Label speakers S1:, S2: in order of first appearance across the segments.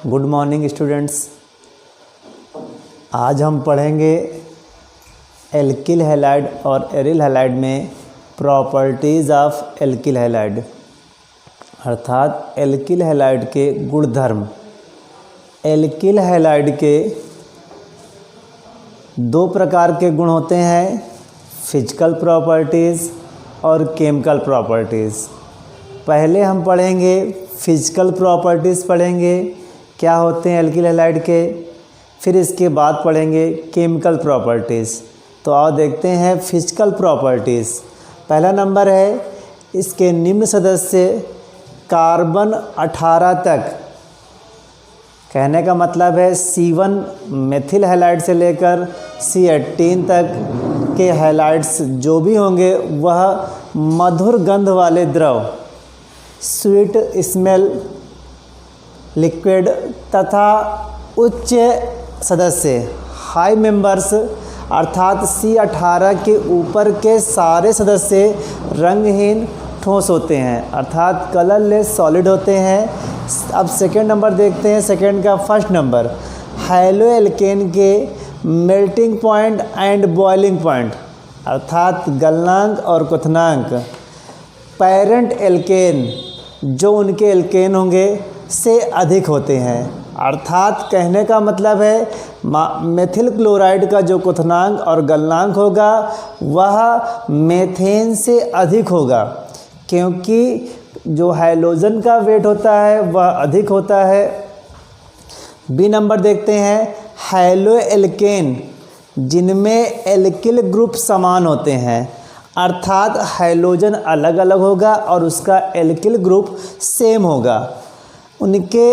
S1: Good morning students. आज हम पढ़ेंगे एल्किल हैलाइड और एरिल हैलाइड में प्रॉपर्टीज़ ऑफ एल्किल हैलाइड, अर्थात एल्किल हैलाइड के गुणधर्म। एल्किल हैलाइड के दो प्रकार के गुण होते हैं, फिजिकल प्रॉपर्टीज़ और केमिकल प्रॉपर्टीज़। पहले हम पढ़ेंगे फिजिकल प्रॉपर्टीज़ पढ़ेंगे, क्या होते हैं एल्किल हैलाइड के, फिर इसके बाद पढ़ेंगे केमिकल प्रॉपर्टीज़। तो आओ देखते हैं फिजिकल प्रॉपर्टीज़। पहला नंबर है इसके निम्न सदस्य कार्बन 18 तक, कहने का मतलब है C1 मेथिल हैलाइड से लेकर C18 तक के हैलाइड्स जो भी होंगे वह मधुर गंध वाले द्रव, स्वीट स्मेल लिक्विड तथा उच्च सदस्य हाई मेंबर्स अर्थात C18 के ऊपर के सारे सदस्य रंगहीन ठोस होते हैं, अर्थात कलरलेस सॉलिड होते हैं। अब सेकेंड नंबर देखते हैं, सेकेंड का फर्स्ट नंबर हैलो एल्केन के melting point and boiling point, अर्थात गलनांक और क्वथनांक पेरेंट एल्केन जो उनके एल्केन होंगे से अधिक होते हैं, अर्थात कहने का मतलब है मेथिल क्लोराइड का जो क्वथनांक और गलनांक होगा वह मेथेन से अधिक होगा, क्योंकि जो हाइड्रोजन का वेट होता है वह अधिक होता है। बी नंबर देखते हैं हैलो एल्केन जिनमें एल्किल ग्रुप समान होते हैं, अर्थात हाइड्रोजन अलग अलग होगा और उसका एल्किल ग्रुप सेम होगा। उनके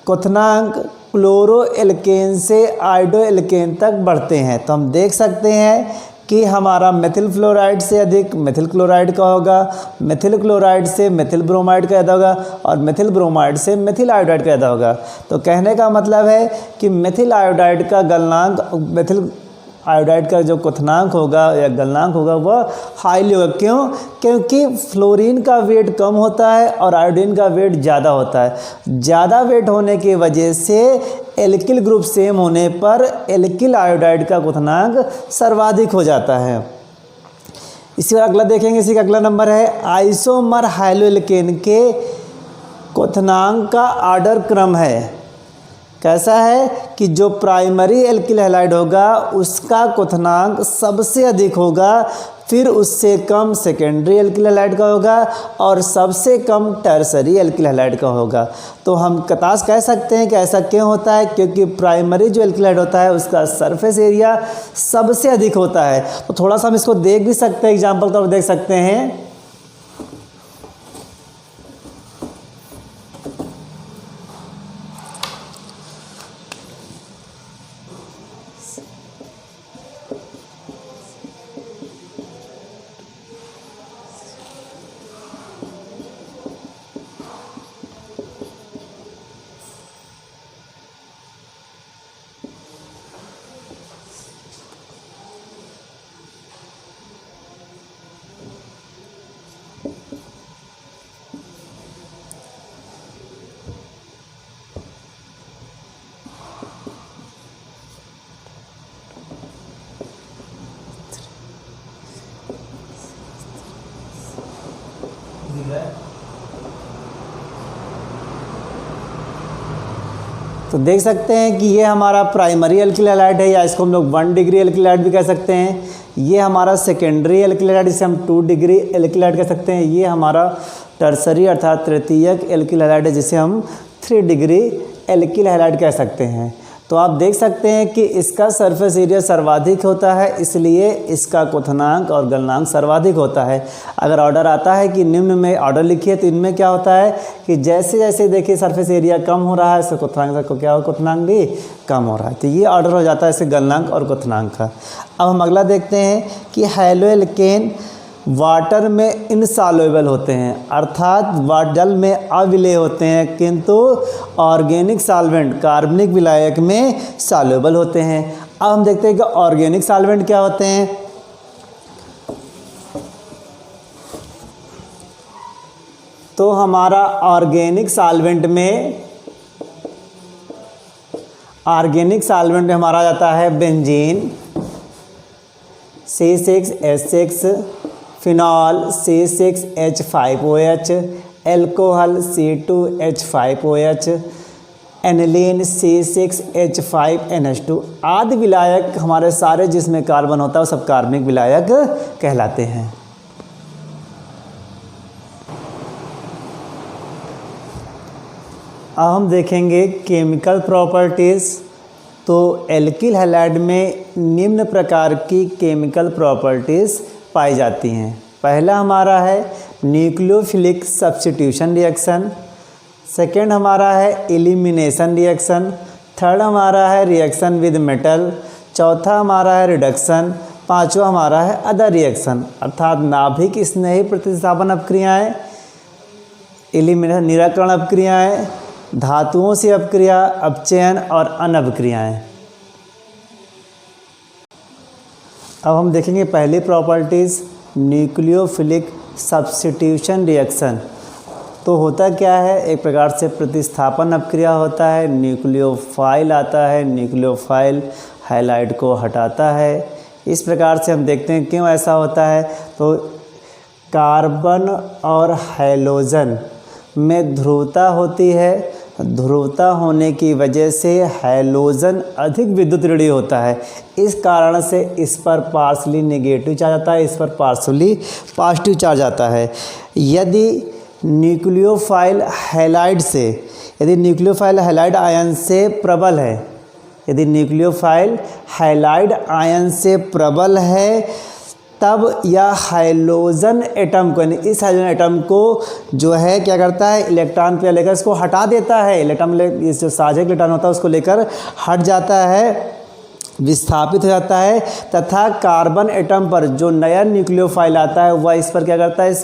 S1: क्वथनांक क्लोरो एल्केन से आयोडो एल्केन तक बढ़ते हैं। तो हम देख सकते हैं कि हमारा मेथिल फ्लोराइड से अधिक मेथिल क्लोराइड का होगा, मेथिल क्लोराइड से मेथिल ब्रोमाइड का ज़्यादा होगा और मेथिल ब्रोमाइड से मेथिल आयोडाइड का ज़्यादा होगा। तो कहने का मतलब है कि मेथिल आयोडाइड का गलनांक, मेथिल आयोडाइड का जो क्वथनांक होगा या गलनांक होगा वह हाईली होगा। क्यों? क्योंकि फ्लोरीन का वेट कम होता है और आयोडीन का वेट ज़्यादा होता है। ज़्यादा वेट होने की वजह से एल्किल ग्रुप सेम होने पर एल्किल आयोडाइड का क्वथनांक सर्वाधिक हो जाता है। इसी बार अगला देखेंगे, इसी का अगला नंबर है आइसोमर हैलो एल्केन के क्वथनांक का ऑर्डर क्रम है। कैसा है कि जो प्राइमरी एल्किल हैलाइड होगा उसका क्वथनांक सबसे अधिक होगा, फिर उससे कम सेकेंडरी एल्किल हैलाइड का होगा और सबसे कम टर्सरी एल्किल हैलाइड का होगा। तो हम कतास कह सकते हैं कि ऐसा क्यों होता है, क्योंकि प्राइमरी जो एल्किल हैलाइड होता है उसका सरफेस एरिया सबसे अधिक होता है। तो थोड़ा सा हम इसको देख भी सकते हैं, एग्जाम्पल तो देख सकते हैं। तो देख सकते हैं कि ये हमारा प्राइमरी एल्किल हैलाइड है, या इसको हम लोग 1 डिग्री एल्किल हैलाइड भी कह सकते हैं। ये हमारा सेकेंडरी एल्किल हैलाइड, जिसे हम 2 डिग्री एल्किल हैलाइड कह सकते हैं। ये हमारा टर्सरी अर्थात तृतीयक एल्किल हैलाइड है, जिसे हम 3 डिग्री एल्किल हैलाइड कह सकते हैं। तो आप देख सकते हैं कि इसका सरफेस एरिया सर्वाधिक होता है, इसलिए इसका क्वथनांक और गलनांक सर्वाधिक होता है। अगर ऑर्डर आता है कि निम्न में ऑर्डर लिखिए, तो इनमें क्या होता है कि जैसे जैसे देखिए सरफेस एरिया कम हो रहा है इससे क्वथनांक को क्या हो, क्वथनांक भी कम हो रहा है। तो ये ऑर्डर हो जाता है इससे गलनांक और क्वथनांक का। अब हम अगला देखते हैं कि हैलो एल्केन वाटर में इनसॉल्युबल होते हैं, अर्थात जल में अविलेय होते हैं, किंतु ऑर्गेनिक सॉल्वेंट कार्बनिक विलायक में सॉल्युबल होते हैं। अब हम देखते हैं कि ऑर्गेनिक सॉल्वेंट क्या होते हैं। तो हमारा ऑर्गेनिक सॉल्वेंट में ऑर्गेनिक सॉल्वेंट में हमारा जाता है benzene C6H6, phenol C6H5OH, alcohol C2H5OH, aniline C6H5NH2 आदि विलायक हमारे सारे जिसमें कार्बन होता है वो सब कार्बनिक विलायक कहलाते हैं। अब हम देखेंगे केमिकल प्रॉपर्टीज़। तो एल्किल हैलाइड में निम्न प्रकार की केमिकल प्रॉपर्टीज़ पाई जाती हैं। पहला हमारा है न्यूक्लियोफिलिक सब्स्टिट्यूशन रिएक्शन, सेकेंड हमारा है एलिमिनेशन रिएक्शन, थर्ड हमारा है रिएक्शन विद मेटल, चौथा हमारा है रिडक्शन, पांचवा हमारा है अदर रिएक्शन अर्थात नाभिक स्नेही प्रतिस्थापन अपक्रियाएँ, एलिमिनेशन निराकरण अपक्रियाएँ, धातुओं से अपक्रिया, अपचयन और अनअपक्रियाएँ। अब हम देखेंगे पहली प्रॉपर्टीज़ न्यूक्लियोफिलिक सब्स्टिट्यूशन रिएक्शन। तो होता क्या है, एक प्रकार से प्रतिस्थापन अपक्रिया होता है, न्यूक्लियोफाइल आता है, न्यूक्लियोफाइल हैलाइड को हटाता है। इस प्रकार से हम देखते हैं क्यों ऐसा होता है। तो कार्बन और हैलोजन में ध्रुवता होती है, ध्रुवता होने की वजह से हैलोजन अधिक विद्युत ऋणी होता है, इस कारण से इस पर पार्शली नेगेटिव चार्ज आता है, इस पर पार्शली पॉजिटिव चार्ज आता है। यदि न्यूक्लियोफाइल हैलाइड से यदि न्यूक्लियोफाइल हैलाइड आयन से प्रबल है, यदि न्यूक्लियोफाइल हैलाइड आयन से प्रबल है तब यह हाइलोजन एटम को यानी इस हाइलोजन एटम को जो है क्या करता है, इलेक्ट्रॉन पे लेकर इसको हटा देता है। इलेक्ट्रॉन इस जो साझेक इलेक्ट्रॉन होता है उसको लेकर हट जाता है, विस्थापित हो जाता है तथा कार्बन एटम पर जो नया न्यूक्लियोफाइल आता है वह इस पर क्या करता है, इस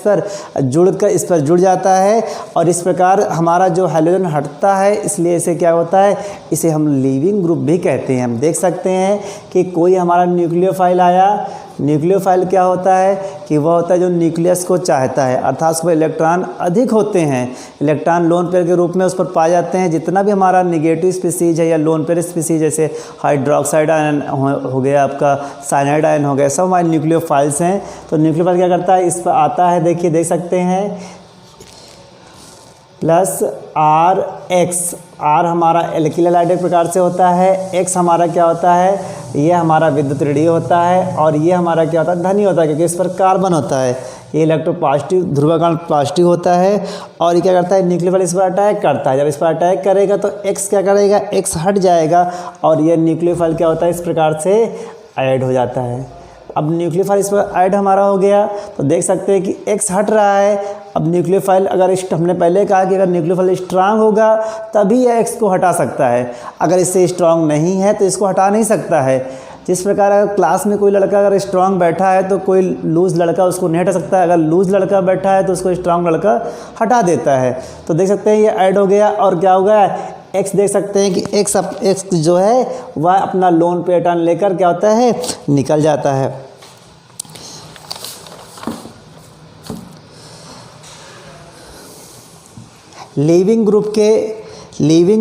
S1: पर जुड़ जाता है और इस प्रकार हमारा जो हाइड्रोजन हटता है। इसलिए इसे क्या होता है, इसे हम लीविंग ग्रुप भी कहते हैं। हम देख सकते हैं कि कोई हमारा न्यूक्लियोफाइल आया, न्यूक्लियोफाइल क्या होता है कि वह होता है जो न्यूक्लियस को चाहता है अर्थात उसमें इलेक्ट्रॉन अधिक होते हैं, इलेक्ट्रॉन लोन पेयर के रूप में उस पर पाए जाते हैं। जितना भी हमारा नेगेटिव स्पीसीज है या लोन पेयर स्पीसीज जैसे हाइड्रोक्साइड आयन हो गया, आपका साइनाइड आयन हो गया, सब हमारे न्यूक्लियोफाइल्स हैं। तो न्यूक्लियोफाइल क्या करता है, इस पर आता है, देखिए देख सकते हैं प्लस आर एक्स, आर हमारा एल्किल हैलाइड एक प्रकार से होता है, एक्स हमारा क्या होता है, ये हमारा विद्युत ऋणी होता है और ये हमारा क्या होता है, धनी होता है क्योंकि इस पर कार्बन होता है। ये इलेक्ट्रो पॉजिटिव ध्रुवीकरण पॉजिटिव होता है और ये क्या करता है, न्यूक्लियोफाइल इस पर अटैक करता है। जब इस पर अटैक करेगा तो एक्स क्या करेगा, एक्स हट जाएगा और ये न्यूक्लियोफाइल क्या होता है, इस प्रकार से ऐड हो जाता है। अब न्यूक्लियोफाइल इस पर ऐड हमारा हो गया तो देख सकते हैं कि एक्स हट रहा है। अब न्यूक्लियोफाइल अगर हमने पहले कहा कि अगर न्यूक्लियोफाइल स्ट्रांग होगा तभी यह एक्स को हटा सकता है, अगर इससे स्ट्रांग नहीं है तो इसको हटा नहीं सकता है। जिस प्रकार अगर क्लास में कोई लड़का अगर स्ट्रांग बैठा है तो कोई लूज़ लड़का उसको नहीं हटा सकता है, अगर लूज़ लड़का बैठा है तो उसको स्ट्रांग लड़का हटा देता है। तो देख सकते हैं ये ऐड हो गया और क्या हो गया, एक्स देख सकते हैं कि एक्स जो है वह अपना लोन पैटर्न लेकर क्या होता है, निकल जाता है। लीविंग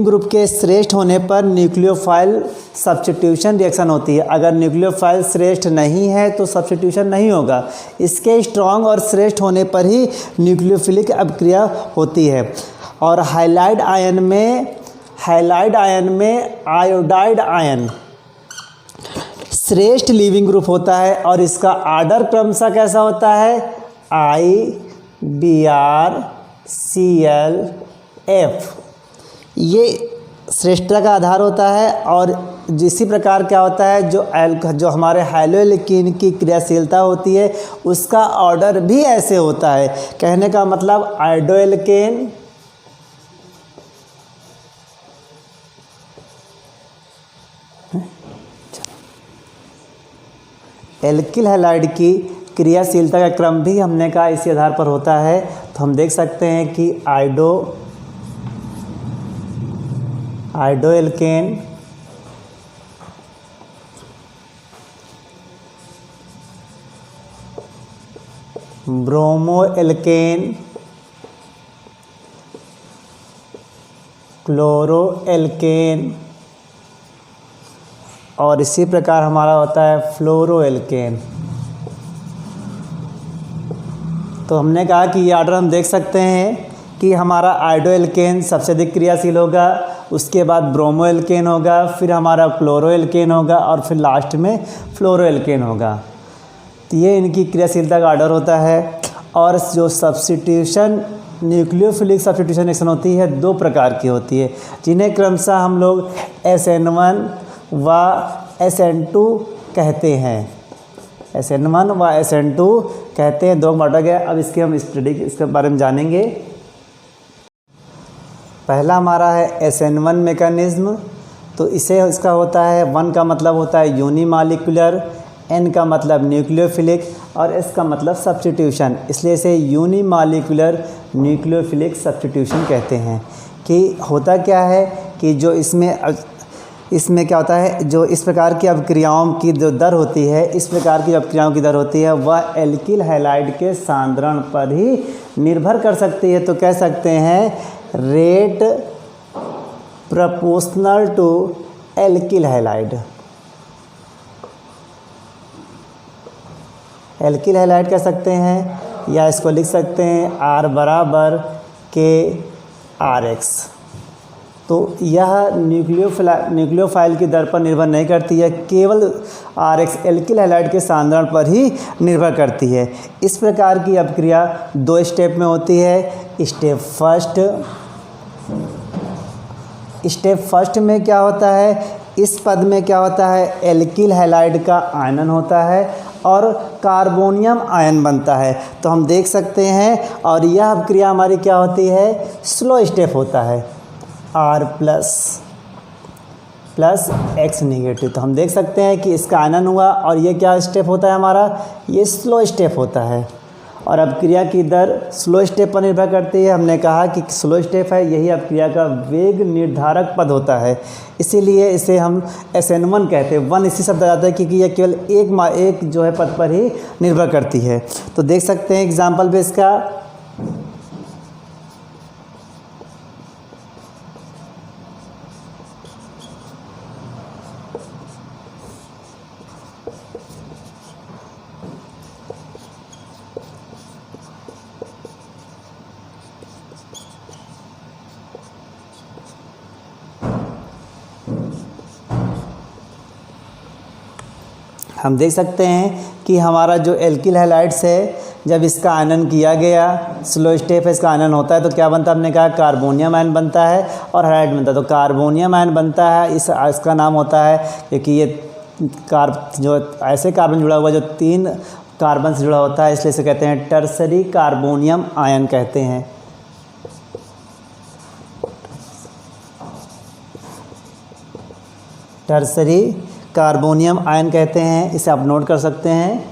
S1: ग्रुप के श्रेष्ठ होने पर न्यूक्लियोफाइल सब्स्टिट्यूशन रिएक्शन होती है। अगर न्यूक्लियोफाइल श्रेष्ठ नहीं है तो सब्स्टिट्यूशन नहीं होगा। इसके स्ट्रॉन्ग और श्रेष्ठ होने पर ही न्यूक्लियोफिलिक अपक्रिया होती है। और हाइलाइड आयन में आयोडाइड आयन श्रेष्ठ लीविंग ग्रुप होता है और इसका आर्डर क्रमशः कैसा होता है, IBr Cl ये श्रेष्ठता का आधार होता है। और इसी प्रकार क्या होता है, जो हमारे हैलोएल्कीन की क्रियाशीलता होती है उसका ऑर्डर भी ऐसे होता है। कहने का मतलब आयोडोएल्केन एल्किल हैलाइड की क्रियाशीलता का क्रम भी हमने कहा इसी आधार पर होता है। तो हम देख सकते हैं कि आयोडोएल्केन ब्रोमोएल्केन, क्लोरोएल्केन, और इसी प्रकार हमारा होता है फ्लोरोएल्केन। तो हमने कहा कि ये ऑर्डर हम देख सकते हैं कि हमारा आयोडोएल्केन सबसे अधिक क्रियाशील होगा, उसके बाद ब्रोमोएल्केन होगा, फिर हमारा क्लोरोएल्केन होगा और फिर लास्ट में फ्लोरोएल्केन होगा। तो ये इनकी क्रियाशीलता का ऑर्डर होता है। और जो सब्स्टिट्यूशन न्यूक्लियोफिलिक सब्स्टिट्यूशन रिएक्शन होती है दो प्रकार की होती है, जिन्हें क्रमशः हम लोग SN1 व SN2 कहते हैं। SN1 व SN2 कहते हैं, दो बांटा गया। अब इसके हम स्टडी इसके बारे में जानेंगे। पहला हमारा है SN1 मैकेनिज्म। तो इसका होता है 1 का मतलब होता है यूनिमॉलिक्यूलर, N का मतलब न्यूक्लियोफिलिक और S का मतलब सब्स्टिट्यूशन, इसलिए इसे यूनिमॉलिक्यूलर न्यूक्लियोफिलिक सब्स्टिट्यूशन कहते हैं। कि होता क्या है कि जो इसमें क्या होता है, जो इस प्रकार की अभिक्रियाओं की जो दर होती है, इस प्रकार की अभिक्रियाओं की दर होती है वह एल्किल हैलाइड के सांद्रण पर ही निर्भर कर सकती है। तो कह सकते हैं rate proportional to alkyl halide. Alkyl halide कह सकते हैं, या इसको लिख सकते हैं R बराबर KRX। तो यह न्यूक्लियोफाइल की दर पर निर्भर नहीं करती है, केवल RX एल्किल हैलाइड के सांद्रण पर ही निर्भर करती है। इस प्रकार की अभिक्रिया 2 स्टेप में होती है। स्टेप फर्स्ट में क्या होता है, इस पद में क्या होता है, एल्किल हैलाइड का आयनन होता है और कार्बोनियम आयन बनता है। तो हम देख सकते हैं, और यह अभिक्रिया हमारी क्या होती है, स्लो स्टेप होता है, R प्लस X नेगेटिव। तो हम देख सकते हैं कि इसका आयनन हुआ और ये क्या स्टेप होता है हमारा, ये स्लो स्टेप होता है। और अभिक्रिया की दर स्लो स्टेप पर निर्भर करती है। हमने कहा कि स्लो स्टेप है, यही अभिक्रिया का वेग निर्धारक पद होता है, इसीलिए इसे हम SN1 कहते हैं। 1 इसी शब्द आता है क्योंकि यह केवल एक जो है पद पर ही निर्भर करती है। तो देख सकते हैं एग्जाम्पल पे इसका, हम देख सकते हैं कि हमारा जो एल्किल हैलाइड्स है, जब इसका आयनन किया गया, स्लो स्टेप है, इसका आयनन होता है तो क्या बनता है, हमने कहा कार्बोनियम आयन बनता है और हैलाइड बनता है। तो कार्बोनियम आयन बनता है, इसका नाम होता है क्योंकि ये जो ऐसे कार्बन जुड़ा हुआ जो 3 कार्बन से जुड़ा होता है, इसलिए इसे कहते हैं टर्सरी कार्बोनियम आयन कहते हैं। टर्सरी कार्बोनियम आयन कहते हैं, इसे आप नोट कर सकते हैं।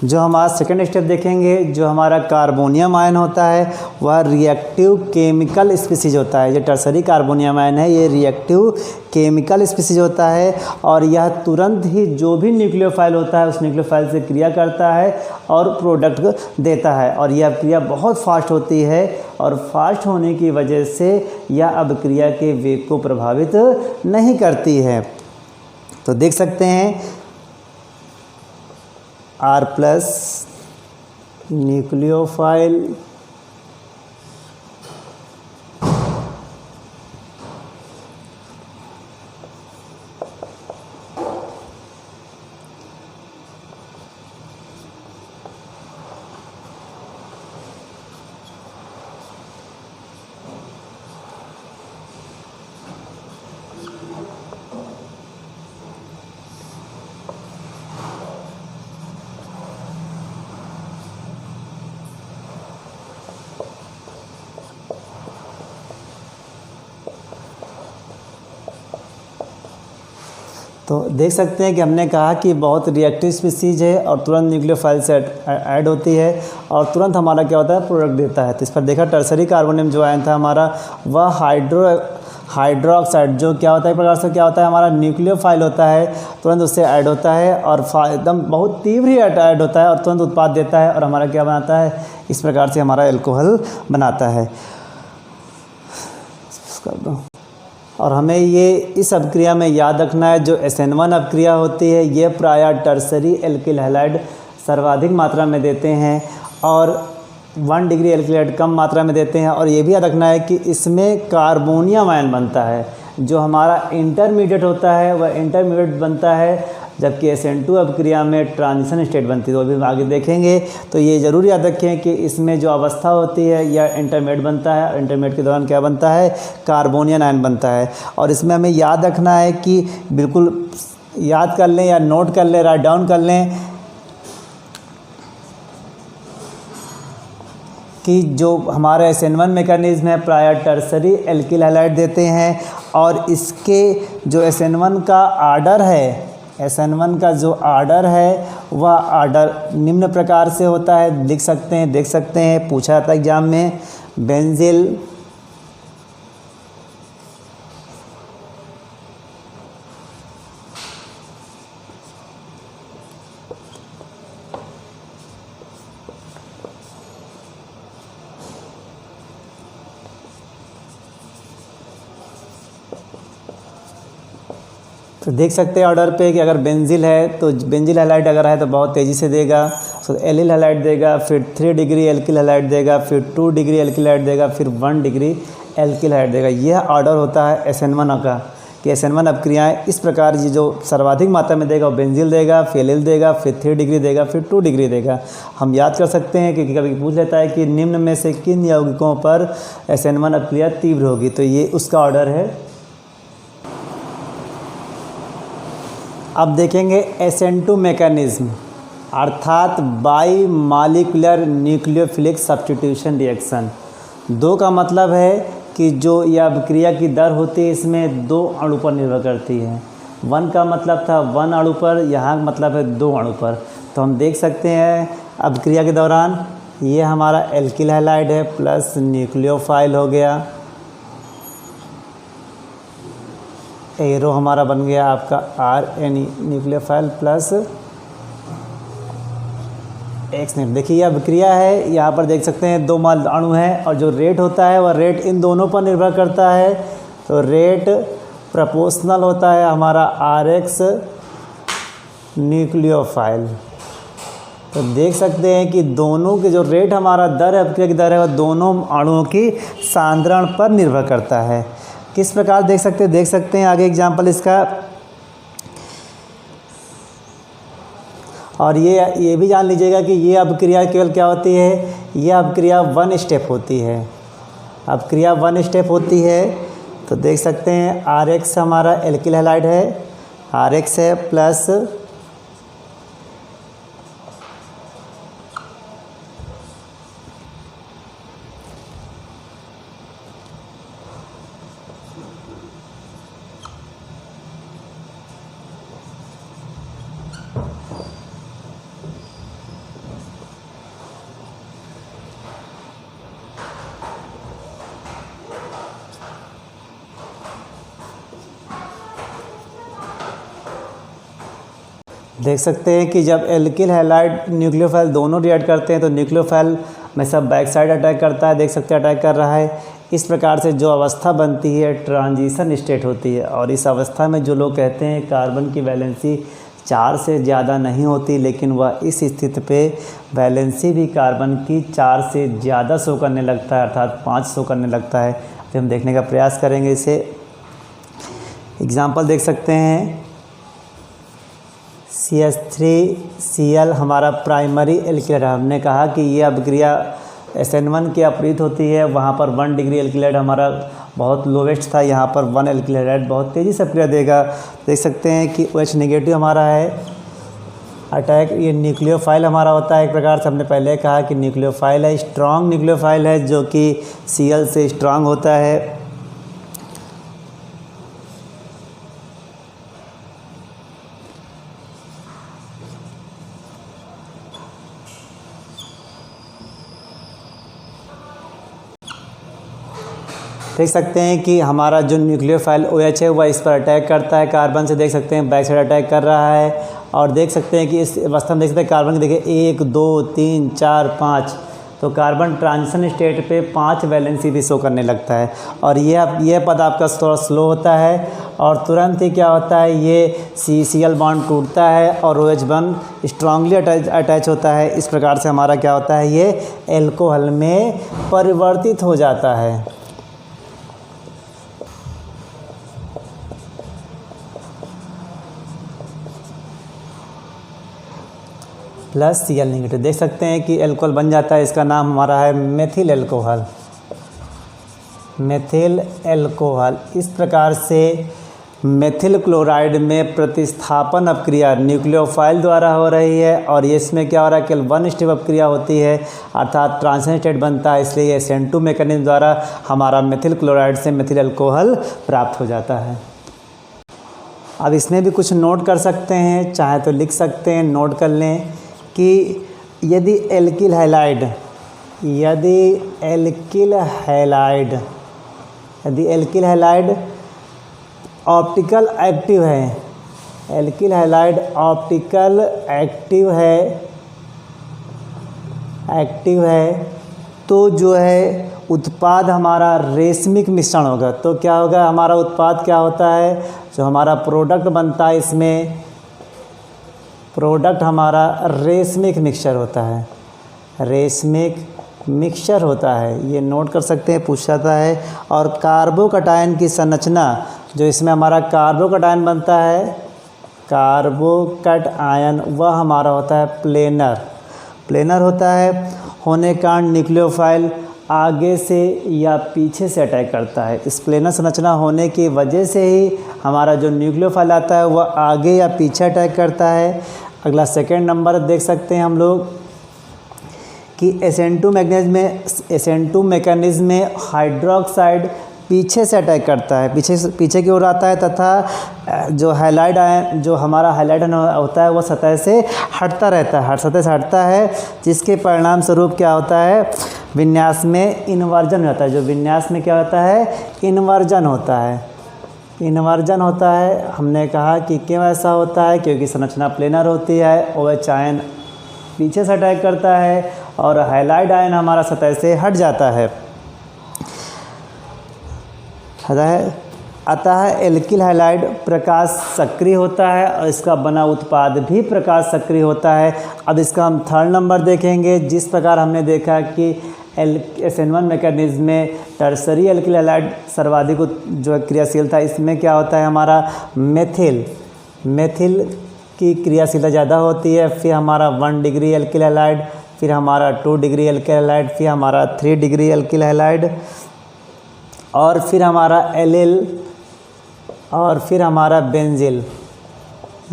S1: जो हमारा सेकेंड स्टेप देखेंगे, जो हमारा कार्बोनियम आयन होता है वह रिएक्टिव केमिकल स्पीसीज होता है। जो टर्सरी कार्बोनियम आयन है ये रिएक्टिव केमिकल स्पीसीज होता है और यह तुरंत ही जो भी न्यूक्लियोफाइल होता है उस न्यूक्लियोफाइल से क्रिया करता है और प्रोडक्ट देता है। और यह अभिक्रिया बहुत फास्ट होती है और फास्ट होने की वजह से यह अभिक्रिया के वेग को प्रभावित नहीं करती है। तो देख सकते हैं R प्लस न्यूक्लियोफाइल तो देख सकते हैं कि हमने कहा कि बहुत रिएक्टिव स्पीसीज है और तुरंत न्यूक्लियोफाइल से ऐड होती है और तुरंत हमारा क्या होता है, प्रोडक्ट देता है। तो इस पर देखा टर्सरी कार्बोनियम जो आयन था हमारा वह हाइड्रोक्साइड जो क्या होता है, एक प्रकार से क्या होता है, हमारा न्यूक्लियोफाइल होता है, तुरंत उससे ऐड होता है और एकदम बहुत तीव्र ही ऐड होता है और तुरंत उत्पाद देता है और हमारा क्या बनाता है, इस प्रकार से हमारा एल्कोहल बनाता है। कर दो। और हमें ये इस अभिक्रिया में याद रखना है, जो SN1 अभिक्रिया होती है ये प्रायः टर्सरी एल्किल हैलाइड सर्वाधिक मात्रा में देते हैं और 1 डिग्री एल्किल हैलाइड कम मात्रा में देते हैं। और ये भी याद रखना है कि इसमें कार्बोनियम आयन बनता है, जो हमारा इंटरमीडिएट होता है वह इंटरमीडिएट बनता है, जबकि SN2 अभिक्रिया में ट्रांजिशन स्टेट बनती है। तो अभी आगे देखेंगे। तो ये ज़रूर याद रखें कि इसमें जो अवस्था होती है यह इंटरमीडिएट बनता है और इंटरमीडिएट के दौरान क्या बनता है, कार्बोनियम आयन बनता है। और इसमें हमें याद रखना है कि बिल्कुल याद कर लें या नोट कर लें, राइट डाउन कर लें कि जो हमारा SN1 मैकेनिज्म है प्रायः टर्सरी एल्किल हैलाइड देते हैं और इसके जो SN1 का आर्डर है, SN1 का जो आर्डर है वह आर्डर निम्न प्रकार से होता है, लिख सकते हैं, देख सकते हैं, पूछा जाता है एग्जाम में। बेंजिल, तो देख सकते हैं ऑर्डर पे कि अगर बेंजिल है तो बेंजिल हैलाइड अगर है तो बहुत तेज़ी से देगा, तो एलिल हैलाइड देगा, फिर 3 डिग्री एल्किल हैलाइड देगा, फिर 2 डिग्री एल्किल हैलाइड देगा, फिर 1 डिग्री एल्किल हैलाइड देगा। यह ऑर्डर होता है SN1 का कि SN1 अभिक्रियाएँ इस प्रकार की जो सर्वाधिक मात्रा में देगा वो बेंजिल देगा, फिर एलिल देगा, फिर 3 डिग्री देगा, फिर 2 डिग्री देगा। हम याद कर सकते हैं कि कभी पूछ लेता है कि निम्न में से किन यौगिकों पर SN1 अभिक्रिया तीव्र होगी, तो ये उसका ऑर्डर है। अब देखेंगे SN2 मैकेनिज्म अर्थात by molecular nucleophilic substitution reaction. 2 का मतलब है कि जो यह अभिक्रिया की दर होती है इसमें 2 अणु पर निर्भर करती है। 1 का मतलब था 1 अणु पर, यहाँ मतलब है 2 अणु पर। तो हम देख सकते हैं अभिक्रिया के दौरान ये हमारा एल्किल हैलाइड है प्लस न्यूक्लियोफाइल हो गया, एरो हमारा बन गया आपका RN न्यूक्लियोफाइल प्लस X। देखिए यह अभिक्रिया है, यहाँ पर देख सकते हैं 2 अणु हैं और जो रेट होता है वह रेट इन दोनों पर निर्भर करता है। तो रेट प्रोपोर्शनल होता है हमारा RX न्यूक्लियोफाइल। तो देख सकते हैं कि दोनों के जो रेट हमारा दर है, अभिक्रिया की दर है, वह दोनों अणुओं की सांद्रण पर निर्भर करता है। किस प्रकार देख सकते हैं आगे एग्जाम्पल इसका। और ये भी जान लीजिएगा कि ये अभिक्रिया केवल क्या होती है, ये अभिक्रिया 1 स्टेप होती है, अभिक्रिया 1 स्टेप होती है। तो देख सकते हैं RX हमारा एल्किल हैलाइड है, RX है प्लस देख सकते हैं कि जब एल्किल हैलाइड न्यूक्लियोफाइल दोनों रिएक्ट करते हैं तो न्यूक्लियोफाइल में सब बैक साइड अटैक करता है, देख सकते हैं अटैक कर रहा है। इस प्रकार से जो अवस्था बनती है ट्रांजिशन स्टेट होती है और इस अवस्था में जो लोग कहते हैं कार्बन की वैलेंसी 4 से ज़्यादा नहीं होती, लेकिन वह इस स्थिति पे वैलेंसी भी कार्बन की 4 से ज़्यादा शो करने लगता है, अर्थात 5 शो करने लगता है। तो हम देखने का प्रयास करेंगे इसे। एग्जाम्पल देख सकते हैं CH3Cl हमारा प्राइमरी एल्किल। हमने कहा कि ये अभिक्रिया SN1 की अपरीत होती है, वहाँ पर 1 डिग्री एल्किलाइड हमारा बहुत लोवेस्ट था, यहाँ पर 1 एल्किलाइड बहुत तेज़ी से अभिक्रिया देगा। देख सकते हैं कि OH नेगेटिव हमारा है अटैक, ये न्यूक्लियोफाइल हमारा होता है। एक प्रकार से हमने पहले कहा कि न्यूक्लियोफाइल है, स्ट्रॉन्ग न्यूक्लियोफाइल है जो कि Cl से स्ट्रॉन्ग होता है। देख सकते हैं कि हमारा जो न्यूक्लियोफाइल OH है वह इस पर अटैक करता है कार्बन से, देख सकते हैं बैक साइड अटैक कर रहा है। और देख सकते हैं कि इस अवस्था में देख सकते हैं कार्बन के देखिए 1 2 3 4 5 तो कार्बन ट्रांजिशन स्टेट पे 5 वैलेंसी भी शो करने लगता है और ये पद आपका थोड़ा स्लो होता है और तुरंत ही क्या होता है, ये CCl बॉन्ड टूटता है और OH बॉन्ड स्ट्रांगली अटैच होता है। इस प्रकार से हमारा क्या होता है, ये एल्कोहल में परिवर्तित हो जाता है। प्लस Cl नेगेटिव, देख सकते हैं कि एल्कोहल बन जाता है। इसका नाम हमारा है मेथिल एल्कोहल। Methyl alcohol. इस प्रकार से मेथिल क्लोराइड में प्रतिस्थापन अपक्रिया न्यूक्लियोफाइल द्वारा हो रही है और ये इसमें क्या हो रहा है, केवल 1 स्टेप अपक्रिया होती है अर्थात ट्रांजिशन स्टेट बनता है, इसलिए SN2 मैकेनिज्म द्वारा हमारा मेथिल क्लोराइड से मेथिल एल्कोहल प्राप्त हो जाता है। अब इसमें भी कुछ नोट कर सकते हैं, चाहे तो लिख सकते हैं, नोट कर लें कि यदि एल्किल हैलाइड ऑप्टिकल एक्टिव है, एल्किल हैलाइड ऑप्टिकल एक्टिव है तो जो है उत्पाद हमारा रेशमिक मिश्रण होगा। तो क्या होगा, हमारा उत्पाद क्या होता है, जो हमारा प्रोडक्ट बनता है इसमें प्रोडक्ट हमारा रेशमिक मिक्सचर होता है, रेशमिक मिक्सचर होता है। ये नोट कर सकते हैं, पूछ जाता है। और कार्बोकटायन की संरचना, जो इसमें हमारा कार्बोकटायन बनता है, कार्बोकटायन वह हमारा होता है प्लेनर होता है, होने के कारण न्यूक्लियोफाइल आगे से या पीछे से अटैक करता है। इस प्लेनर संरचना होने की वजह से ही हमारा जो न्यूक्लियोफाइल आता है वह आगे या पीछे अटैक करता है। अगला सेकंड नंबर देख सकते हैं हम लोग कि SN2 मैकेनिज्म में हाइड्रोक्साइड पीछे से अटैक करता है, पीछे की ओर आता है तथा जो हैलाइड आयन, जो हमारा हैलाइड होता है वह सतह से हटता रहता है, सतह से हटता है, जिसके परिणाम स्वरूप क्या होता है, विन्यास में इन्वर्जन होता है। जो विन्यास में क्या होता है, इन्वर्जन होता है। हमने कहा कि क्यों ऐसा होता है, क्योंकि संरचना प्लेनर होती है, OH आयन पीछे से अटैक करता है और हैलाइड आयन हमारा सतह से हट जाता है। अतः एल्किल हैलाइड प्रकाश सक्रिय होता है और इसका बना उत्पाद भी प्रकाश सक्रिय होता है। अब इसका हम थर्ड नंबर देखेंगे। जिस प्रकार हमने देखा कि SN1 मैकेनिज्म में टर्सरी एल्किल हैलाइड सर्वाधिक जो क्रियाशील था, इसमें क्या होता है, हमारा मेथिल की क्रियाशीलता ज़्यादा होती है। फिर हमारा 1 डिग्री एल्किल हैलाइड, फिर हमारा 2 डिग्री एल्किल हैलाइड, फिर हमारा 3 डिग्री एल्किल हैलाइड और फिर हमारा एलिल और फिर हमारा बेंजिल।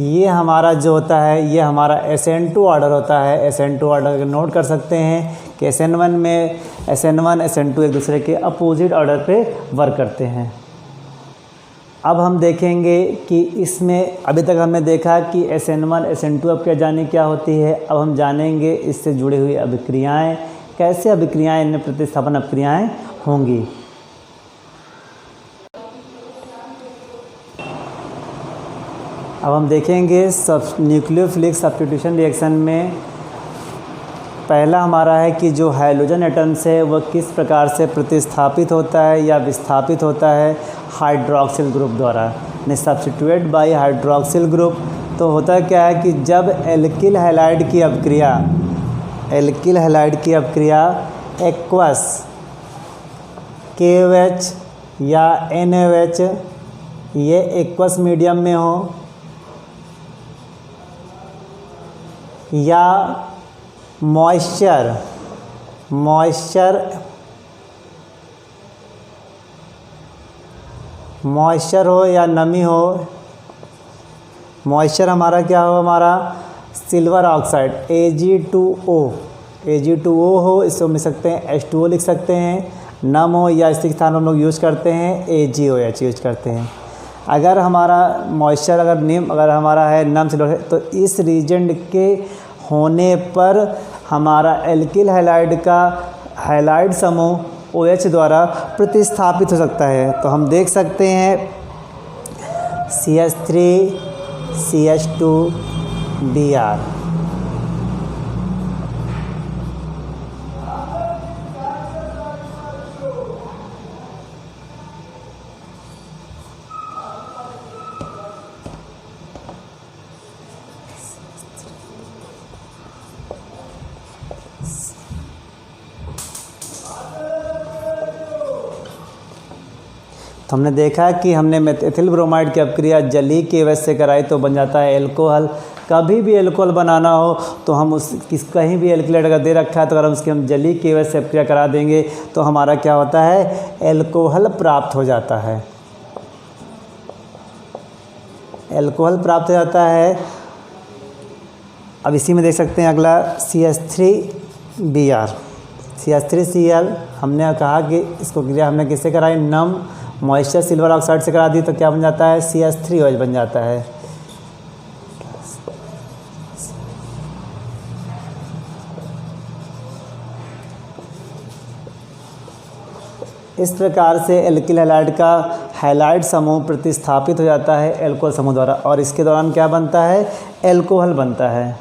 S1: ये हमारा जो होता है, ये हमारा SN2 ऑर्डर होता है। SN2 ऑर्डर नोट कर सकते हैं कि SN1 में SN1 SN2 एक दूसरे के अपोजिट ऑर्डर पे वर्क करते हैं। अब हम देखेंगे कि इसमें अभी तक हमने देखा कि SN1 SN2 अभिक्रिया जानी क्या होती है। अब हम जानेंगे इससे जुड़ी हुई अभिक्रियाएँ, कैसे अभिक्रियाएँ, इनमें प्रतिस्थापन अभिक्रियाएँ होंगी। अब हम देखेंगे न्यूक्लियोफिलिक सब्स्टिट्यूशन रिएक्शन में पहला हमारा है कि जो हाइड्रोजन एटम्स है वह किस प्रकार से प्रतिस्थापित होता है या विस्थापित होता है, हाइड्रोक्सिल ग्रुप द्वारा। Substituted by hydroxyl group. तो होता क्या है कि जब एल्किल हैलाइड की अभिक्रिया एक्वस KOH या NaOH ये एक्वस मीडियम में हो या मॉइस्चर हो या नमी हो। मॉइस्चर हमारा क्या हो, हमारा सिल्वर ऑक्साइड Ag2O हो, इसको मिल सकते हैं H2O लिख सकते हैं। नम हो या इसके स्थान हम लोग यूज करते हैं AgOH यूज करते हैं। अगर हमारा मॉइस्चर अगर हमारा है नम सिल्वर, तो इस रीजन के होने पर हमारा एल्किल हैलाइड का हैलाइड समूह OH द्वारा प्रतिस्थापित हो सकता है। तो हम देख सकते हैं CH3CH2Br। तो हमने देखा कि हमने एथिल ब्रोमाइड की अपक्रिया जलीय केवच से कराई तो बन जाता है एल्कोहल। कभी भी एल्कोहल बनाना हो तो हम कहीं भी एल्किलेट अगर दे रखा है तो अगर हम जलीय केवच से अपक्रिया करा देंगे तो हमारा क्या होता है, एल्कोहल प्राप्त हो जाता है, एल्कोहल प्राप्त हो जाता है। अब इसी में देख सकते हैं अगला CH3Br, CH3Cl। हमने कहा कि इसको क्रिया हमने किससे कराई, नम मॉइस्चर सिल्वर ऑक्साइड से करा दी तो क्या बन जाता है, CH3OH बन जाता है। इस प्रकार से एल्किल हैलाइड का हैलाइड समूह प्रतिस्थापित हो जाता है एल्कोहल समूह द्वारा और इसके दौरान क्या बनता है, एल्कोहल बनता है।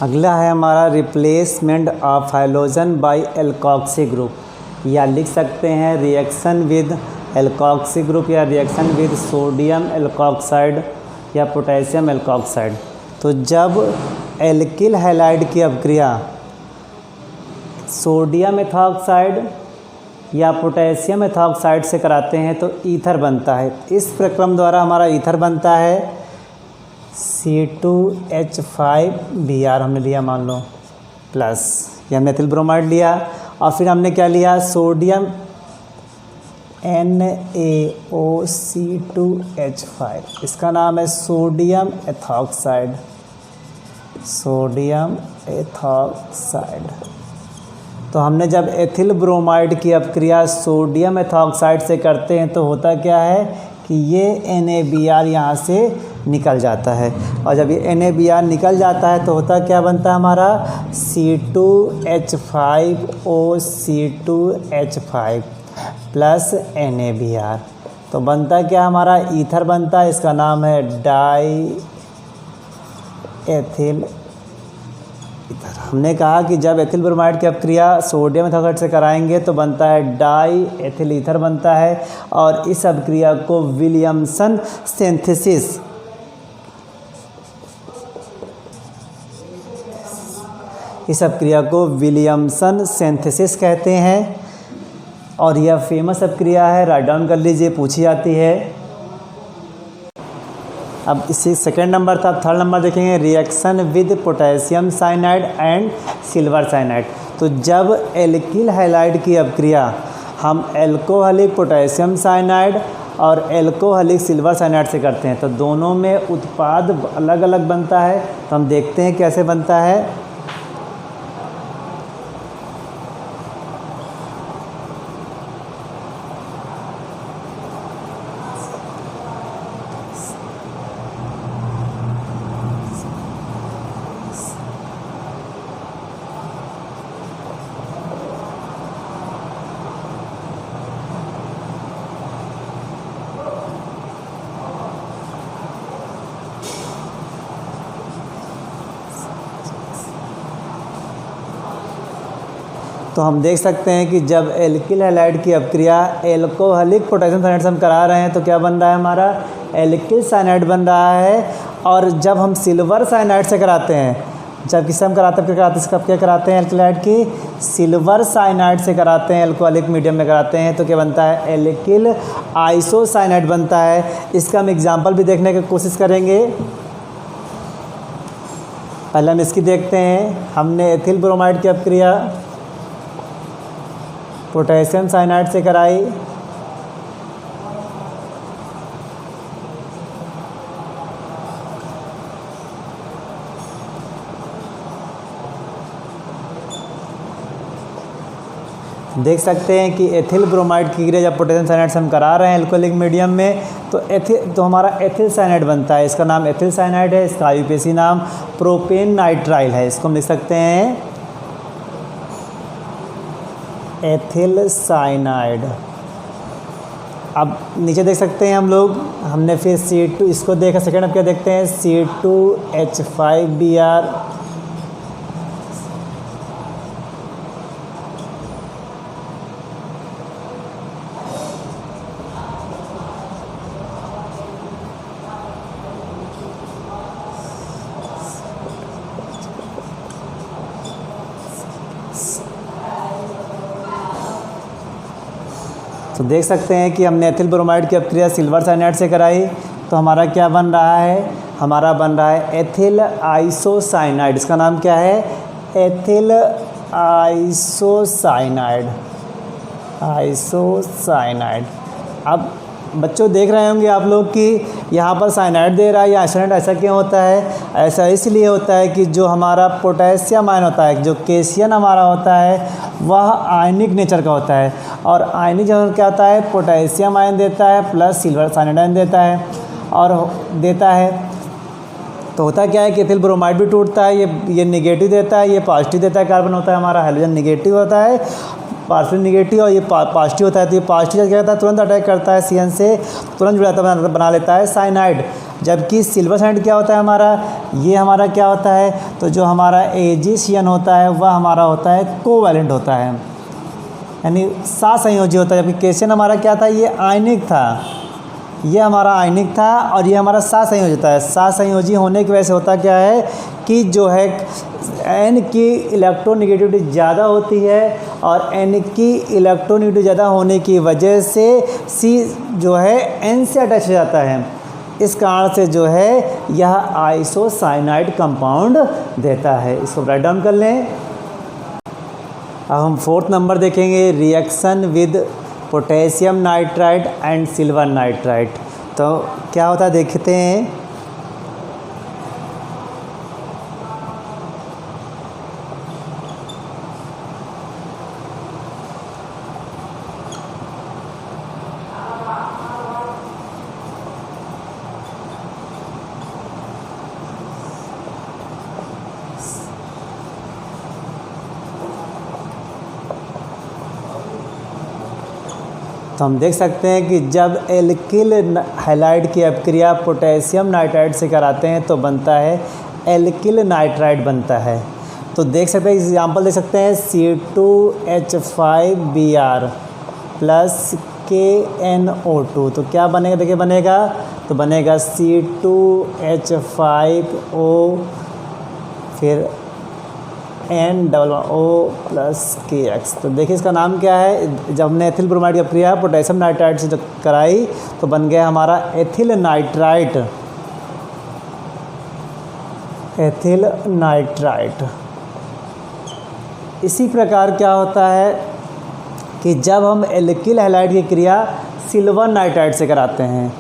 S1: अगला है हमारा replacement of hydrogen bye alkoxy group, या लिख सकते हैं रिएक्शन विद एल्कोक्सी ग्रुप या रिएक्शन विद सोडियम एल्कोक्साइड या पोटेशियम एल्कोक्साइड। तो जब एल्किल हैलाइड की अपक्रिया सोडियम एथॉक्साइड या पोटेशियम एथॉक्साइड से कराते हैं तो ईथर बनता है। इस प्रक्रम द्वारा हमारा ईथर बनता है C2H5Br हमने लिया मान लो प्लस, ये हमने एथिल ब्रोमाइड लिया और फिर हमने क्या लिया, सोडियम NaOC2H5, इसका नाम है सोडियम एथॉक्साइड, सोडियम एथॉक्साइड। तो हमने जब एथिल ब्रोमाइड की अपक्रिया सोडियम एथॉक्साइड से करते हैं तो होता क्या है कि ये NaBr यहाँ से निकल जाता है और जब ये NaBr निकल जाता है तो होता क्या बनता है हमारा C2H5OC2H5 प्लस NaBr। तो बनता क्या हमारा ईथर बनता है, इसका नाम है डाई एथिल ईथर। हमने कहा कि जब एथिल ब्रोमाइड की अपक्रिया सोडियम एथॉक्साइड से कराएंगे तो बनता है डाई एथिल ईथर बनता है और इस अपक्रिया को विलियमसन सिंथेसिस, इस अपक्रिया को विलियमसन सिंथेसिस कहते हैं और यह फेमस अपक्रिया है, राइट डाउन कर लीजिए, पूछी जाती है। अब इसी सेकेंड नंबर था, थर्ड नंबर देखेंगे reaction with potassium cyanide and silver cyanide. तो जब एल्किल हैलाइड की अपक्रिया हम एल्कोहलिक पोटेशियम साइनाइड और एल्कोहलिक सिल्वर साइनाइड से करते हैं तो दोनों में उत्पाद अलग अलग बनता है। तो हम देखते हैं कैसे बनता है। तो हम देख सकते हैं कि जब एल्किल हैलाइड की अपक्रिया एल्कोहलिक पोटेशियम साइनाइड से हम करा रहे हैं तो क्या बन रहा है हमारा, एल्किल साइनाइड बन रहा है। और जब हम सिल्वर साइनाइड से कराते हैं, जब किससे हम कराते हैं क्या कराते हैं एल्किलाइड की सिल्वर साइनाइड से कराते हैं, एल्कोहलिक मीडियम में कराते हैं तो क्या बनता है, एल्किल आइसोसाइनाइड बनता है। इसका हम एग्जाम्पल भी देखने की कोशिश करेंगे। पहले हम इसकी देखते हैं। हमने एथिल ब्रोमाइड की अपक्रिया पोटेशियम साइनाइड से कराई, देख सकते हैं कि एथिल ब्रोमाइड की क्रिया जब पोटेशियम साइनाइड से हम करा रहे हैं एल्कोहलिक मीडियम में तो हमारा एथिल साइनाइड बनता है। इसका नाम एथिल साइनाइड है, इसका आईयूपीएसी नाम प्रोपेन नाइट्राइल है। इसको हम लिख सकते हैं एथिल साइनाइड। अब नीचे देख सकते हैं हम लोग, हमने फिर C2 इसको देखा, सेकेंड अब क्या देखते हैं C2H5Br तो देख सकते हैं कि हमने एथिल ब्रोमाइड की अपक्रिया सिल्वर साइनाइड से कराई, तो हमारा क्या बन रहा है, हमारा बन रहा है एथिल आइसोसाइनाइड। इसका नाम क्या है, एथिल आइसोसाइनाइड, आइसोसाइनाइड। अब बच्चों देख रहे होंगे आप लोग कि यहाँ पर साइनाइड दे रहा है या आइसोसाइनाइड, ऐसा क्यों होता है, ऐसा इसलिए होता है कि जो हमारा पोटेशियम आयन होता है, जो केशियन हमारा होता है, वह आयनिक नेचर का होता है, और आयनिक नेचर क्या होता है, पोटेशियम आयन देता है प्लस सिल्वर साइनाइड आयन देता है और देता है। तो होता क्या है कि एथिल ब्रोमाइड भी टूटता है, ये निगेटिव देता है, ये पॉजिटिव देता है, कार्बन होता है हमारा हाइड्रोजन निगेटिव होता है, पार्शियल निगेटिव, और ये पॉजिटिव होता है। तो ये पॉजिटिव क्या करता है, तुरंत अटैक करता है CN से, तुरंत जुड़ाता बना लेता है साइनाइड। जबकि सिल्वर साइनाइड क्या होता है हमारा, ये हमारा क्या होता है, तो जो हमारा AgCN होता है वह हमारा होता है कोवैलेंट होता है, यानी सहसंयोजी होता है। जबकि केशियन हमारा क्या था, ये आयनिक था, ये हमारा आयनिक था और ये हमारा सहसंयोजी होता है। सहसंयोजी होने की वजह से होता क्या है कि जो है N की इलेक्ट्रोनेगेटिविटी ज़्यादा होती है, और N की इलेक्ट्रोनेगेटिविटी ज़्यादा होने की वजह से C जो है N से अटैच हो जाता है। इस कारण से जो है यह आइसोसाइनाइड कंपाउंड देता है। इसको राइट डाउन कर लें। अब हम 4th नंबर देखेंगे, reaction with potassium nitride and silver nitride. तो क्या होता है देखते हैं। तो हम देख सकते हैं कि जब एल्किल हैलाइड की अपक्रिया पोटेशियम नाइट्राइड से कराते हैं तो बनता है एल्किल नाइट्राइड बनता है। तो देख सकते हैं, एग्जांपल देख सकते हैं, C2H5Br प्लस KNO2। तो क्या बनेगा, देखिए बनेगा, तो बनेगा C2H5O फिर N=O प्लस KX। तो देखिए इसका नाम क्या है, जब हमने एथिल ब्रोमाइड की अपक्रिया पोटेशियम नाइट्राइड से कराई तो बन गया हमारा एथिल नाइट्राइट, एथिल नाइट्राइट। इसी प्रकार क्या होता है कि जब हम एल्किल हैलाइड की क्रिया सिल्वर नाइट्राइड से कराते हैं,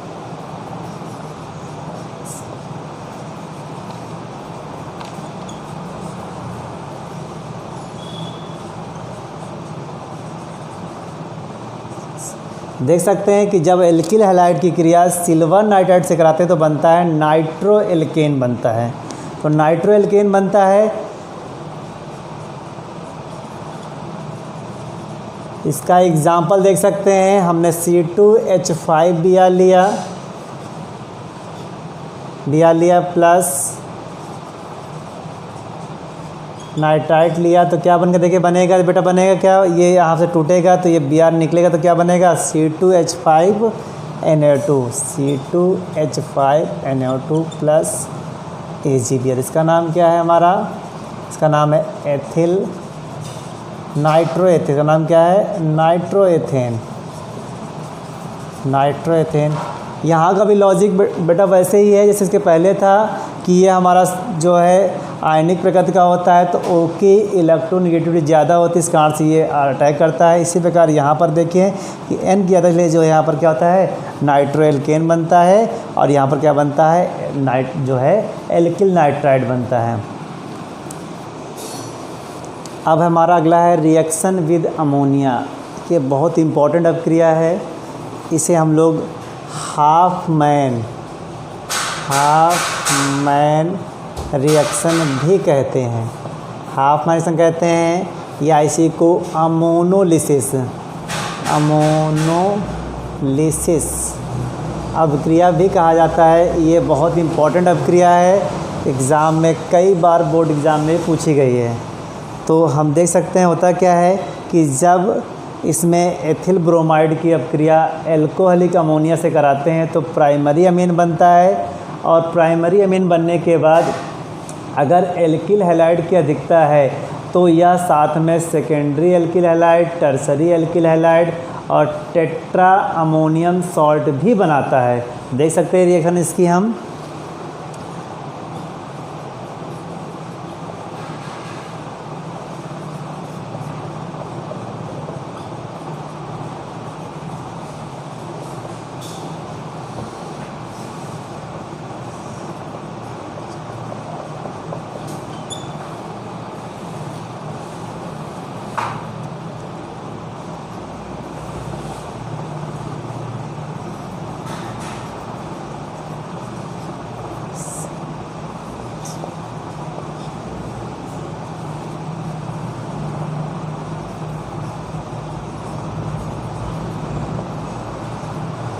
S1: देख सकते हैं कि जब एल्किल हैलाइड की क्रिया सिल्वर नाइट्राइड से कराते हैं तो बनता है नाइट्रो एल्केन बनता है। तो नाइट्रो एल्केन बनता है, इसका एग्जाम्पल देख सकते हैं, हमने C2H5Br लिया प्लस नाइट्राइट लिया। तो क्या बनकर देखिए बनेगा बेटा, बनेगा क्या, ये यहाँ से टूटेगा तो ये Br निकलेगा, तो क्या बनेगा C2H5NO2, C2H5NO2 प्लस AgBr। इसका नाम क्या है हमारा, इसका नाम है एथिल नाइट्रोएथेन। का नाम क्या है, नाइट्रोएथेन, नाइट्रोएथेन। यहाँ का भी लॉजिक बेटा वैसे ही है जैसे इसके पहले था कि ये हमारा जो है आयनिक प्रकृति का होता है, तो O की इलेक्ट्रोनेगेटिविटी ज़्यादा होती है, इस कारण से ये अटैक करता है। इसी प्रकार यहाँ पर देखिए कि N की ज़्यादा इसलिए जो यहाँ पर क्या होता है, नाइट्रो एल्केन बनता है, और यहाँ पर क्या बनता है, जो है एल्किल नाइट्राइड बनता है। अब हमारा अगला है रिएक्शन विद अमोनिया। ये बहुत इम्पॉर्टेंट अपक्रिया है, इसे हम लोग हाफ मैन रिएक्शन भी कहते हैं, हाफ मैन रिएक्शन कहते हैं, या इसी को अमोनोलिसिस अपक्रिया भी कहा जाता है। ये बहुत इम्पॉर्टेंट अपक्रिया है, एग्ज़ाम में कई बार बोर्ड एग्ज़ाम में पूछी गई है। तो हम देख सकते हैं होता क्या है कि जब इसमें एथिल ब्रोमाइड की अपक्रिया एल्कोहलिक अमोनिया से कराते हैं तो प्राइमरी अमीन बनता है, और प्राइमरी अमीन बनने के बाद अगर एल्किल हैलाइड की अधिकता है तो यह साथ में secondary alkyl halide, tertiary alkyl halide और टेट्रा अमोनियम सॉल्ट भी बनाता है। देख सकते हैं रिएक्शन इसकी हम।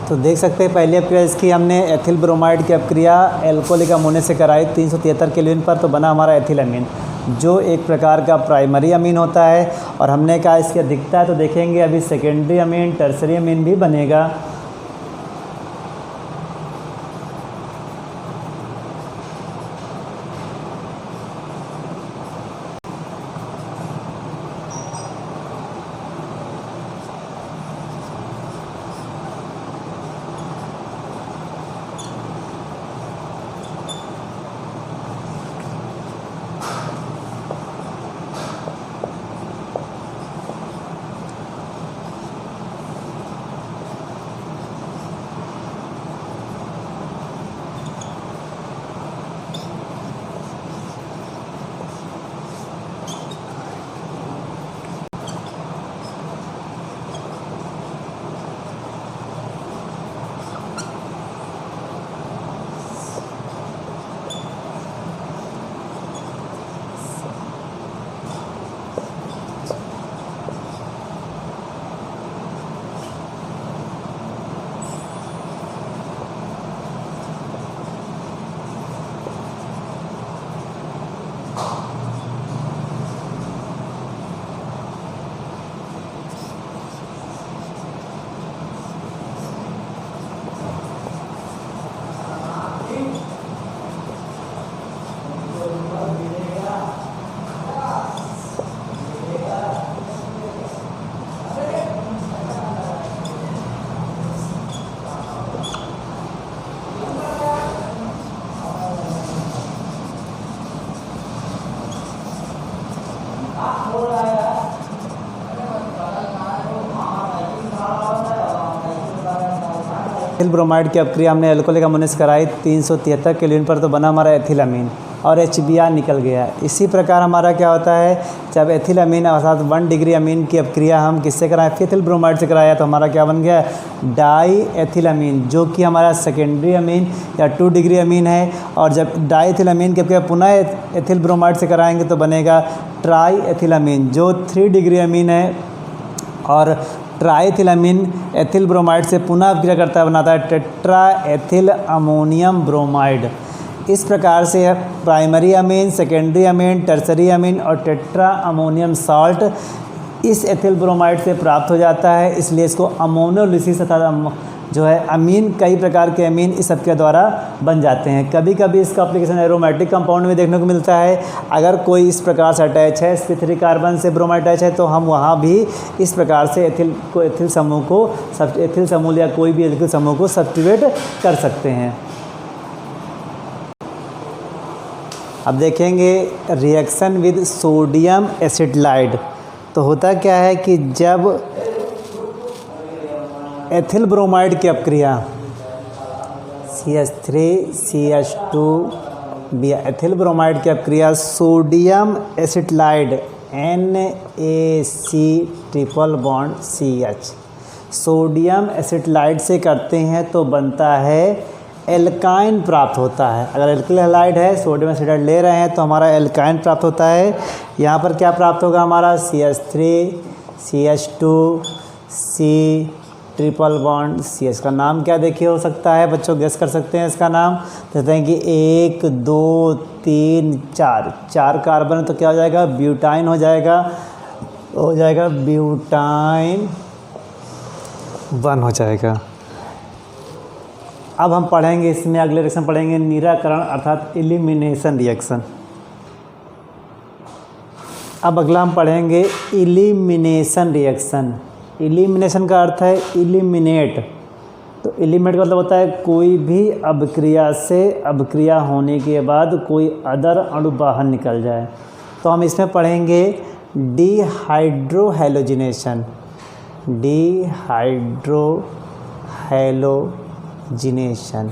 S1: तो देख सकते हैं पहली अपक्रिया इसकी हमने एथिल ब्रोमाइड की अपक्रिया एल्कोहलिक अमोनिया से कराई 373 केल्विन पर, तो बना हमारा एथिलामीन, जो एक प्रकार का प्राइमरी अमीन होता है। और हमने कहा इसकी अधिकता है, तो देखेंगे अभी सेकेंडरी अमीन, टर्सरी अमीन भी बनेगा। एथिल ब्रोमाइड की अपक्रिया हमने एल्कोहलिक अमोनिया से कराई 373 केल्विन पर, तो बना हमारा एथिलामीन और HBr निकल गया। इसी प्रकार हमारा क्या होता है, जब एथिलामीन अर्थात 1 डिग्री अमीन की अपक्रिया हम किससे कराएं, एथिल ब्रोमाइड से कराया, तो हमारा क्या बन गया, डाई एथिलामीन, जो कि हमारा सेकेंडरी अमीन या 2 डिग्री अमीन है। और जब डाई एथिलामीन की अपक्रिया पुनः एथिल ब्रोमाइड से कराएंगे तो बनेगा ट्राई एथिलामीन, जो 3 डिग्री अमीन है। और ट्राईथिलामीन एथिल ब्रोमाइड से पुनः अपक्रिया करता है, बनाता है टेट्रा एथिल अमोनियम ब्रोमाइड। इस प्रकार से primary amine, secondary amine, tertiary amine और टेट्रा अमोनियम सॉल्ट इस एथिल ब्रोमाइड से प्राप्त हो जाता है। इसलिए इसको अमोनोलिसिस अर्थात जो है अमीन, कई प्रकार के अमीन इस सबके द्वारा बन जाते हैं। कभी कभी इसका एप्लीकेशन एरोमेटिक कंपाउंड में देखने को मिलता है। अगर कोई इस प्रकार से अटैच है, sp3 कार्बन से ब्रोमाइड अटैच है, तो हम वहाँ भी इस प्रकार से एथिल समूह या कोई भी एल्किल समूह को सब्स्टिट्यूट कर सकते हैं। अब देखेंगे रिएक्शन विद सोडियम एसिटाइड। तो होता क्या है कि जब एथिल ब्रोमाइड की अपक्रिया CH3CH2 एथिल ब्रोमाइड की अपक्रिया sodium acetylide NaC triple bond CH sodium acetylide से करते हैं तो बनता है एल्काइन प्राप्त होता है। अगर एल्किल हैलाइड है, सोडियम एसिटाइड ले रहे हैं, तो हमारा एल्काइन प्राप्त होता है। यहाँ पर क्या प्राप्त होगा हमारा CH3CH2C ट्रिपल बॉन्ड CH। का नाम क्या देखिए हो सकता है बच्चों, गेस कर सकते हैं इसका नाम। कहते हैं कि 1 2 3 4 कार्बन है, तो क्या हो जाएगा, ब्यूटाइन हो जाएगा ब्यूटाइन 1 हो जाएगा। अब हम पढ़ेंगे इसमें अगले रिएक्शन पढ़ेंगे निराकरण अर्थात एलिमिनेशन रिएक्शन। अब अगला हम पढ़ेंगे एलिमिनेशन रिएक्शन। एलिमिनेशन का अर्थ है इलिमिनेट, तो एलिमिनेट का मतलब होता है कोई भी अभिक्रिया से अभिक्रिया होने के बाद कोई अदर अणु बाहर निकल जाए। तो हम इसमें पढ़ेंगे डिहाइड्रोहैलोजिनेशन, डिहाइड्रोहैलोजिनेशन।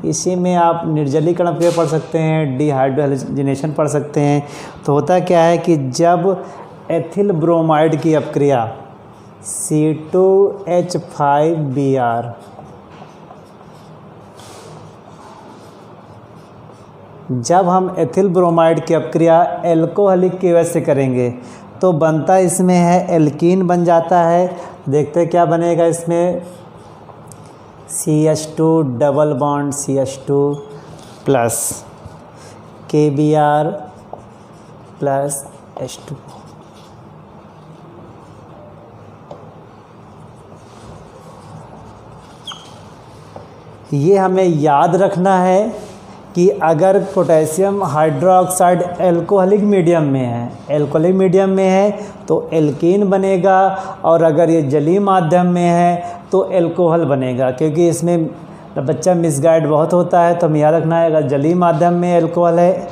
S1: इसी में आप निर्जलीकरण अभिक्रिया पढ़ सकते हैं, डिहाइड्रोहैलोजिनेशन पढ़ सकते हैं। तो होता क्या है कि जब एथिल ब्रोमाइड की अपक्रिया C2H5Br जब हम एथिल ब्रोमाइड की अपक्रिया एल्कोहलिक की वजह से करेंगे तो बनता इसमें है एल्कीन बन जाता है। देखते हैं क्या बनेगा इसमें, CH2 double bond CH2 plus KBr plus H2। ये हमें याद रखना है कि अगर पोटेशियम हाइड्रोक्साइड एल्कोहलिक मीडियम में है तो एल्कीन बनेगा, और अगर ये जलीय माध्यम में है तो एल्कोहल बनेगा। क्योंकि इसमें बच्चा मिसगाइड बहुत होता है, तो हमें याद रखना है अगर जलीय माध्यम में एल्कोहल है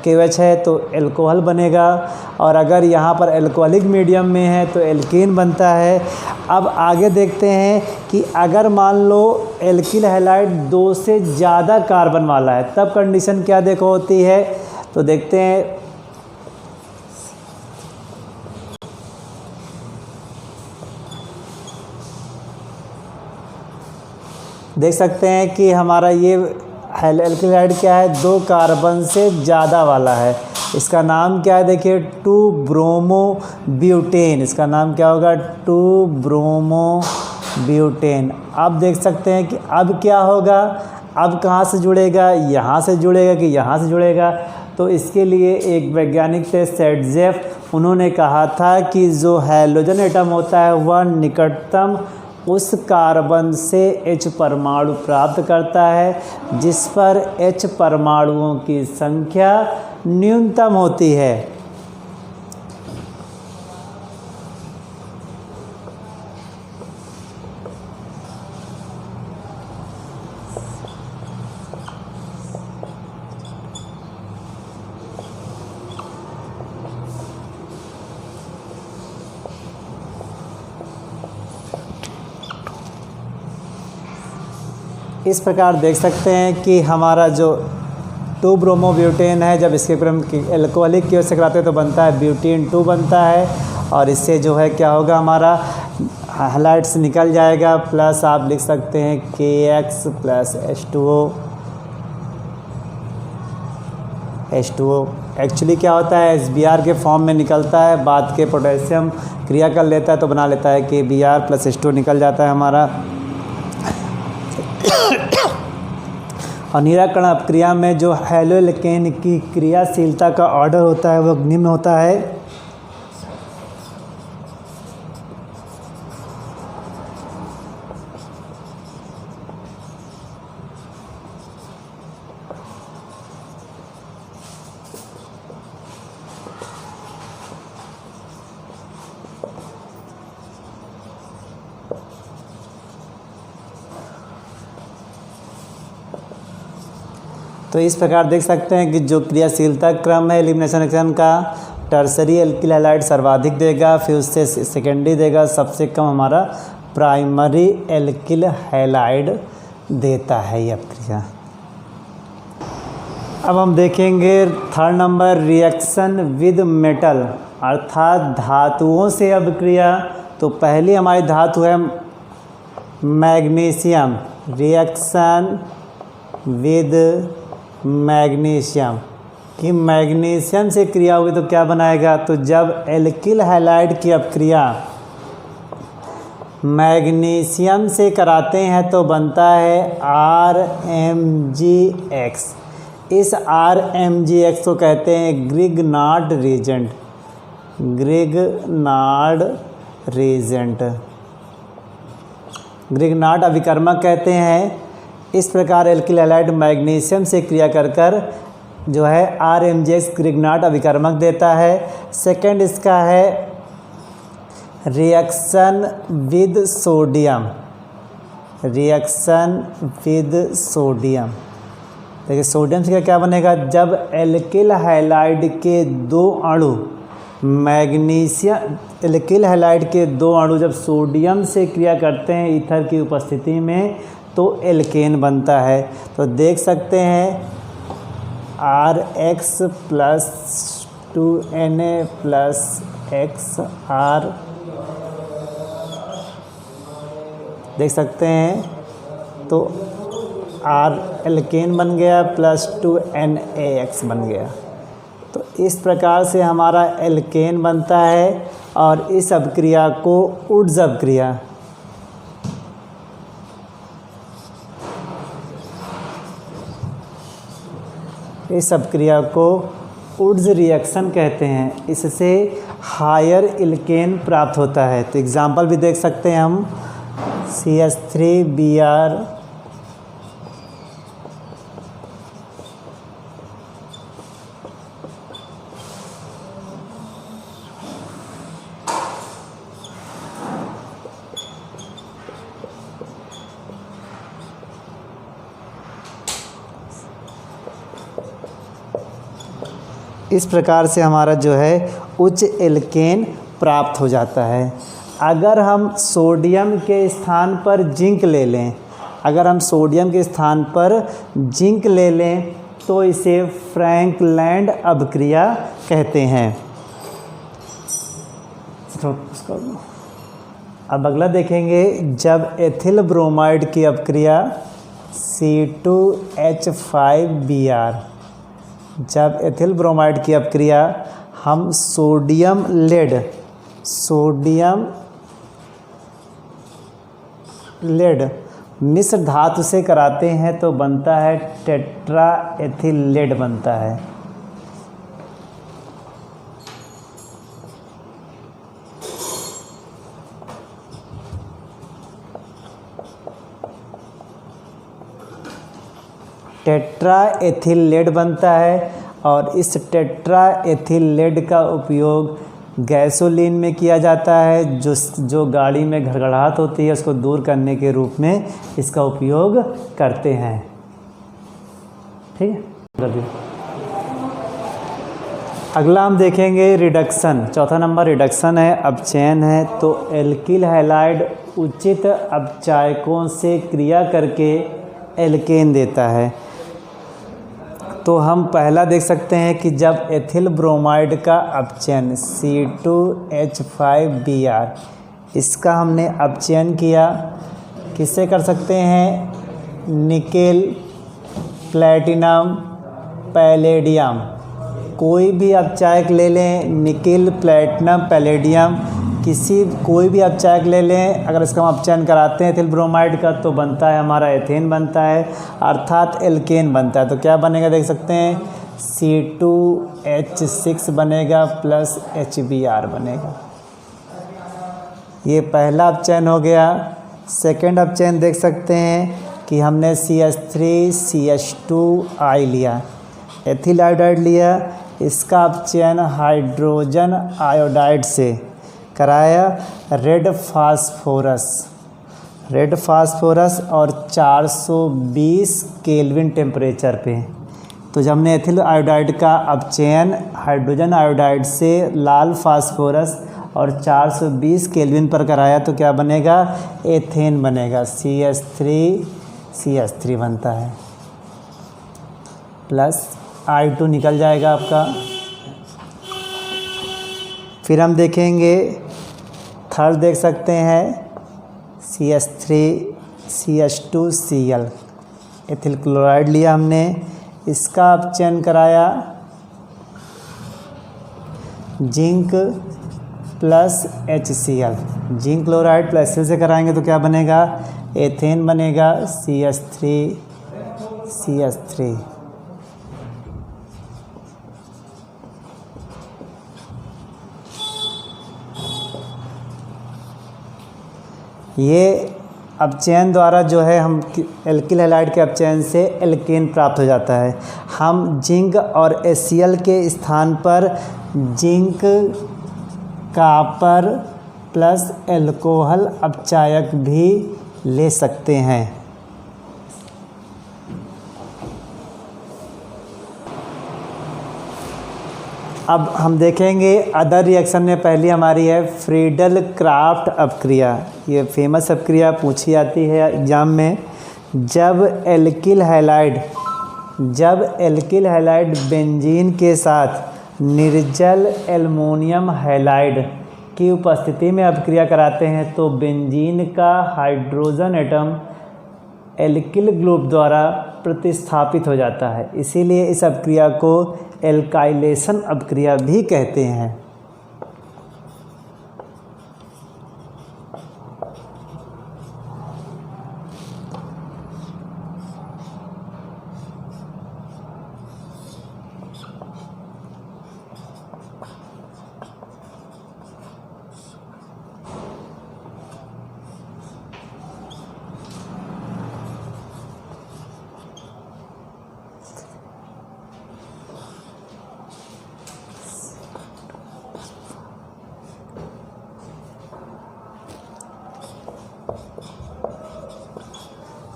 S1: KOH है तो एल्कोहल बनेगा, और अगर यहाँ पर एल्कोहलिक मीडियम में है तो एल्कीन बनता है। अब आगे देखते हैं कि अगर मान लो एल्किल हैलाइड 2 से ज़्यादा कार्बन वाला है तब कंडीशन क्या देखो होती है, तो देखते हैं। देख सकते हैं कि हमारा ये एल्किल हैलाइड क्या है, 2 कार्बन से ज़्यादा वाला है। इसका नाम क्या है, देखिए 2-ब्रोमोब्यूटेन। इसका नाम क्या होगा, 2-ब्रोमोब्यूटेन। अब देख सकते हैं कि अब क्या होगा, अब कहाँ से जुड़ेगा, यहाँ से जुड़ेगा कि यहाँ से जुड़ेगा। तो इसके लिए एक वैज्ञानिक थे सेटजेफ, उन्होंने कहा था कि जो हैलोजन एटम होता है वह निकटतम उस कार्बन से H परमाणु प्राप्त करता है जिस पर H परमाणुओं की संख्या न्यूनतम होती है। इस प्रकार देख सकते हैं कि हमारा जो 2-ब्रोमोब्यूटेन है, जब इसके क्रम एल्कोहलिक की ओर से कराते हैं तो बनता है ब्यूटेन 2 बनता है, और इससे जो है क्या होगा, हमारा हैलाइड्स निकल जाएगा। प्लस आप लिख सकते हैं KX प्लस H2O। एक्चुअली क्या होता है, SBr के फॉर्म में निकलता है, बाद के पोटेशियम क्रिया कर लेता है तो बना लेता है KBr प्लस H2O निकल जाता है हमारा। और निराकरण अपक्रिया में जो हैलोएल्केन की क्रियाशीलता का ऑर्डर होता है वह निम्न होता है। तो इस प्रकार देख सकते हैं कि जो क्रियाशीलता क्रम है एलिमिनेशन रिएक्शन का, टर्सरी एल्किल हैलाइड सर्वाधिक देगा, फिर उससे सेकेंडरी देगा, सबसे कम हमारा प्राइमरी एल्किल हैलाइड देता है ये अपक्रिया। अब हम देखेंगे 3rd number reaction with metal, अर्थात धातुओं से अपक्रिया। तो पहली हमारी धातु है मैग्नीशियम, रिएक्शन विद मैग्नीशियम, कि मैग्नीशियम से क्रिया होगी तो क्या बनाएगा, तो जब एल्किल हैलाइड की अपक्रिया मैग्नीशियम से कराते हैं तो बनता है RMgX। इस RMgX को कहते हैं Grignard reagent, Grignard reagent, Grignard अभिकर्मक कहते हैं। इस प्रकार एल्किल हैलाइड मैग्नीशियम से क्रिया कर जो है RMgX ग्रिग्नार्ड अभिकर्मक देता है। सेकंड इसका है reaction with sodium, reaction with sodium. देखिए सोडियम से क्या बनेगा, जब एल्किल हैलाइड के दो अणु मैग्नीशियम, एल्किल हैलाइड के दो अणु जब सोडियम से क्रिया करते हैं ईथर की उपस्थिति में तो एल्केन बनता है। तो देख सकते हैं RX plus 2Na plus XR, देख सकते हैं तो R एल्केन बन गया प्लस 2NaX बन गया। तो इस प्रकार से हमारा एल्केन बनता है और इस अभिक्रिया को वुड्स अभिक्रिया, इस अभिक्रिया को वुड्स रिएक्शन कहते हैं। इससे हायर एल्केन प्राप्त होता है। तो एग्जाम्पल भी देख सकते हैं हम, CH3Br इस प्रकार से हमारा जो है उच्च एल्केन प्राप्त हो जाता है। अगर हम सोडियम के स्थान पर जिंक ले लें, अगर हम सोडियम के स्थान पर जिंक ले लें तो इसे फ्रैंकलैंड अभिक्रिया कहते हैं। अब अगला देखेंगे, जब एथिल ब्रोमाइड की अभिक्रिया C2H5Br, जब एथिल ब्रोमाइड की अभिक्रिया हम सोडियम लेड मिश्र धातु से कराते हैं तो बनता है टेट्रा एथिल लेड बनता है। टेट्रा एथिल लेड बनता है और इस टेट्रा एथिल लेड का उपयोग गैसोलीन में किया जाता है। जो गाड़ी में घड़घड़ाहट होती है उसको दूर करने के रूप में इसका उपयोग करते हैं। ठीक है, अगला हम देखेंगे रिडक्शन। चौथा नंबर रिडक्शन है, अपचयन है। तो एल्किल हैलाइड उचित अपचायकों से क्रिया करके एल्केन देता है। तो हम पहला देख सकते हैं कि जब एथिल ब्रोमाइड का अपचयन C2H5Br, इसका हमने अपचयन किया, किससे कर सकते हैं, निकेल, प्लैटिनम, पैलेडियम, कोई भी अपचायक ले लें, निकेल, प्लैटिनम, पैलेडियम, कोई भी अपचायक ले लें, अगर इसका हम अपचयन कराते हैं एथिल ब्रोमाइड का तो बनता है हमारा एथेन बनता है, अर्थात एल्केन बनता है। तो क्या बनेगा देख सकते हैं, C2H6 बनेगा प्लस HBr बनेगा। ये पहला अपचयन हो गया। सेकेंड अपचयन देख सकते हैं कि हमने CH3CH2I लिया, एथिल आयोडाइड लिया, इसका अपचयन हाइड्रोजन आयोडाइड से कराया रेड फास्फोरस और 420 केल्विन टेम्परेचर पे। तो जब हमने एथिल आयोडाइड का अपचयन हाइड्रोजन आयोडाइड से लाल फास्फोरस और 420 केल्विन पर कराया तो क्या बनेगा, एथेन बनेगा, CH3 बनता है, प्लस I2 निकल जाएगा आपका। फिर हम देखेंगे थर्ड देख सकते हैं CH3CH2Cl, एथिल क्लोराइड लिया हमने, इसका अपचयन कराया zinc plus HCl, zinc chloride plus HCl से कराएंगे तो क्या बनेगा, एथेन बनेगा, CH3। ये अपचयन द्वारा जो है हम एल्किल हैलाइड के अपचयन से एल्केन प्राप्त हो जाता है। हम जिंक और HCl के स्थान पर जिंक, कापर, प्लस एल्कोहल अपचायक भी ले सकते हैं। अब हम देखेंगे अदर रिएक्शन में पहली हमारी है फ्रीडल क्राफ्ट अपक्रिया। ये फेमस अपक्रिया पूछी जाती है एग्जाम में। जब एल्किल हैलाइड बेंजीन के साथ निर्जल एल्युमिनियम हैलाइड की उपस्थिति में अपक्रिया कराते हैं तो बेंजीन का हाइड्रोजन एटम एल्किल ग्रुप द्वारा प्रतिस्थापित हो जाता है। इसीलिए इस अपक्रिया को एल्काइलेशन अपक्रिया भी कहते हैं।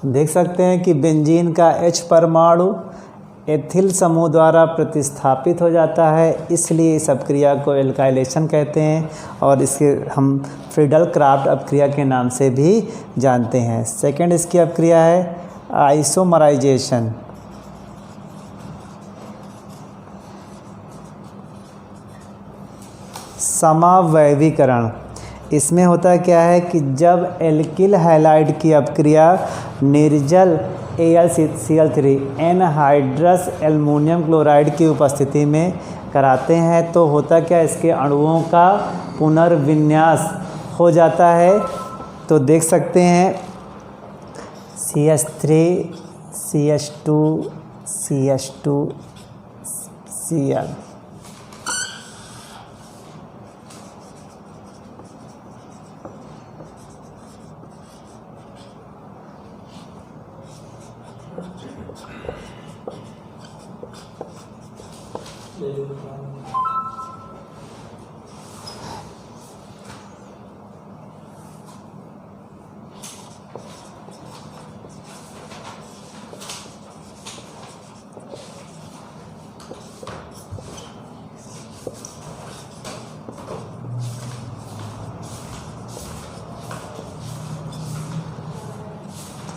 S1: देख सकते हैं कि बेंजीन का H परमाणु एथिल समूह द्वारा प्रतिस्थापित हो जाता है, इसलिए इस अपक्रिया को एल्काइलेशन कहते हैं और इसके हम फ्रीडल क्राफ्ट अपक्रिया के नाम से भी जानते हैं। सेकंड इसकी अपक्रिया है आइसोमराइजेशन। समावैवीकरण। इसमें होता क्या है कि जब एल्किल हैलाइड की अपक्रिया निर्जल AlCl3 एनहाइड्रस एल्युमिनियम क्लोराइड की उपस्थिति में कराते हैं तो होता क्या, इसके अणुओं का पुनर्विन्यास हो जाता है। तो देख सकते हैं CH3 CH2 CH2 Cl।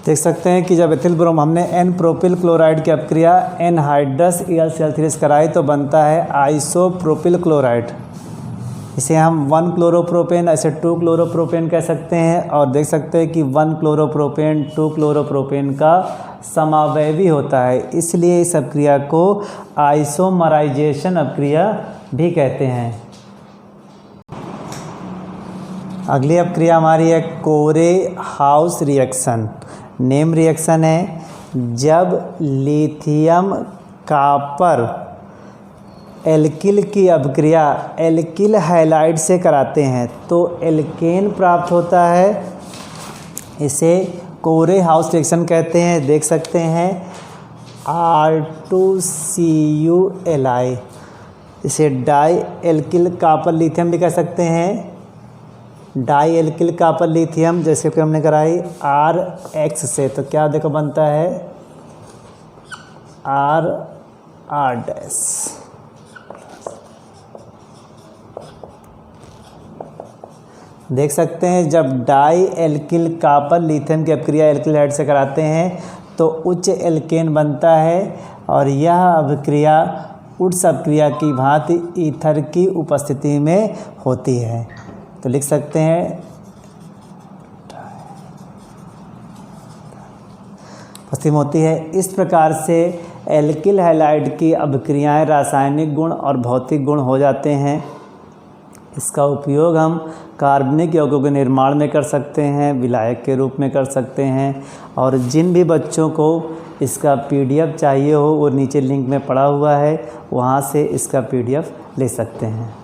S1: देख सकते हैं कि जब एथिल ब्रोम हमने एन प्रोपिल क्लोराइड की अपक्रिया एनहाइड्रस AlCl3 कराई तो बनता है आइसोप्रोपिल क्लोराइड। इसे हम 1 क्लोरोप्रोपेन ऐसे 2 क्लोरोप्रोपेन कह सकते हैं। और देख सकते हैं कि 1 क्लोरोप्रोपेन 2 क्लोरोप्रोपेन का समावयवी होता है, इसलिए इस अपक्रिया को आइसोमराइजेशन अपक्रिया भी कहते हैं। अगली अपक्रिया हमारी है कोरे हाउस रिएक्शन। नेम रिएक्शन है जब लिथियम कॉपर एल्किल की अपक्रिया एल्किल हैलाइड से कराते हैं तो एल्केन प्राप्त होता है। इसे कोरे हाउस रिएक्शन कहते हैं। देख सकते हैं R2CuLi। इसे डाई एल्किल कॉपर लिथियम भी कह सकते हैं। डाई एल्किल कॉपर लिथियम जैसे कि हमने कराई RX से तो क्या देखो बनता है R। देख सकते हैं जब डाई एल्किल कॉपर लिथियम की अपक्रिया एल्किल हैलाइड से कराते हैं तो उच्च एल्केन बनता है और यह अपक्रिया उच्च अपक्रिया की भांति ईथर की उपस्थिति में होती है। तो लिख सकते हैं उपस्थिति होती है। इस प्रकार से एल्किल हैलाइड की अपक्रियाएं रासायनिक गुण और भौतिक गुण हो जाते हैं। इसका उपयोग हम कार्बनिक यौगों के निर्माण में कर सकते हैं, विलायक के रूप में कर सकते हैं। और जिन भी बच्चों को इसका PDF चाहिए हो वो नीचे लिंक में पड़ा हुआ है, वहाँ से इसका PDF ले सकते हैं।